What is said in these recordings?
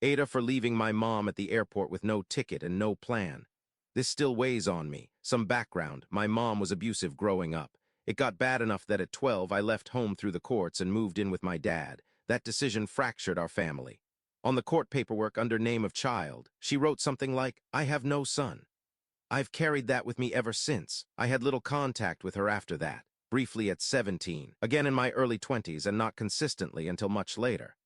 Ada for leaving my mom at the airport with no ticket and no plan. This still weighs on me. Some background: my mom was abusive growing up. It got bad enough that at 12 I left home through the courts and moved in with my dad. That decision fractured our family. On the court paperwork under name of child, she wrote something like, "I have no son." I've carried that with me ever since. I had little contact with her after that, briefly at 17, again in my early 20s, and not consistently until much later.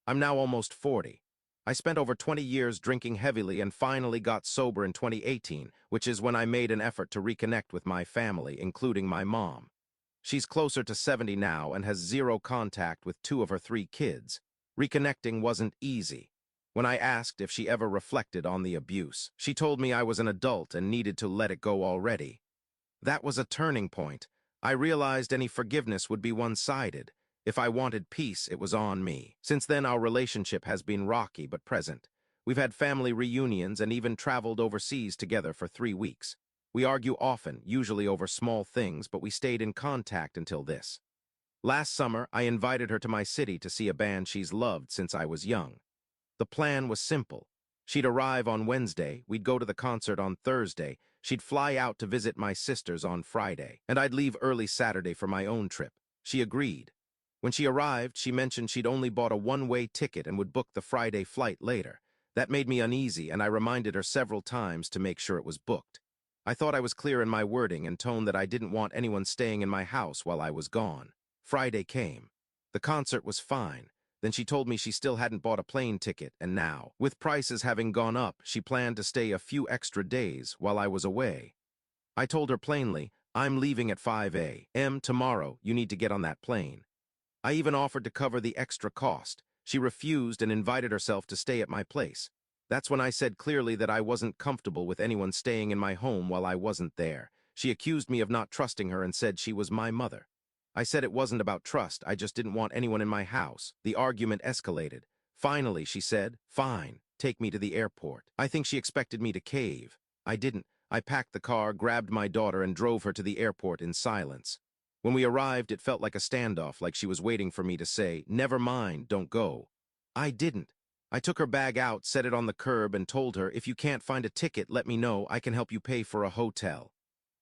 I'm now almost 40. I spent over 20 years drinking heavily and finally got sober in 2018, which is when I made an effort to reconnect with my family, including my mom. She's closer to 70 now and has zero contact with 2 of her 3 kids. Reconnecting wasn't easy. When I asked if she ever reflected on the abuse, she told me I was an adult and needed to let it go already. That was a turning point. I realized any forgiveness would be one-sided. If I wanted peace, it was on me. Since then, our relationship has been rocky but present. We've had family reunions and even traveled overseas together for 3 weeks. We argue often, usually over small things, but we stayed in contact until this. Last summer, I invited her to my city to see a band she's loved since I was young. The plan was simple. She'd arrive on Wednesday, we'd go to the concert on Thursday, she'd fly out to visit my sisters on Friday, and I'd leave early Saturday for my own trip. She agreed. When she arrived, she mentioned she'd only bought a one-way ticket and would book the Friday flight later. That made me uneasy, and I reminded her several times to make sure it was booked. I thought I was clear in my wording and tone that I didn't want anyone staying in my house while I was gone. Friday came. The concert was fine. Then she told me she still hadn't bought a plane ticket, and now, with prices having gone up, she planned to stay a few extra days while I was away. I told her plainly, "I'm leaving at 5 a.m. tomorrow. You need to get on that plane." I even offered to cover the extra cost. She refused and invited herself to stay at my place. That's when I said clearly that I wasn't comfortable with anyone staying in my home while I wasn't there. She accused me of not trusting her and said she was my mother. I said it wasn't about trust, I just didn't want anyone in my house. The argument escalated. Finally, she said, "Fine, take me to the airport." I think she expected me to cave. I didn't. I packed the car, grabbed my daughter, and drove her to the airport in silence. When we arrived, it felt like a standoff, like she was waiting for me to say, "Never mind, don't go." I didn't. I took her bag out, set it on the curb, and told her, "If you can't find a ticket, let me know. I can help you pay for a hotel."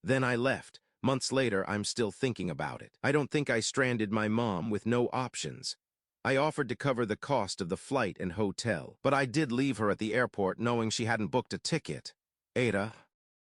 Then I left. Months later, I'm still thinking about it. I don't think I stranded my mom with no options. I offered to cover the cost of the flight and hotel, but I did leave her at the airport knowing she hadn't booked a ticket. Ada,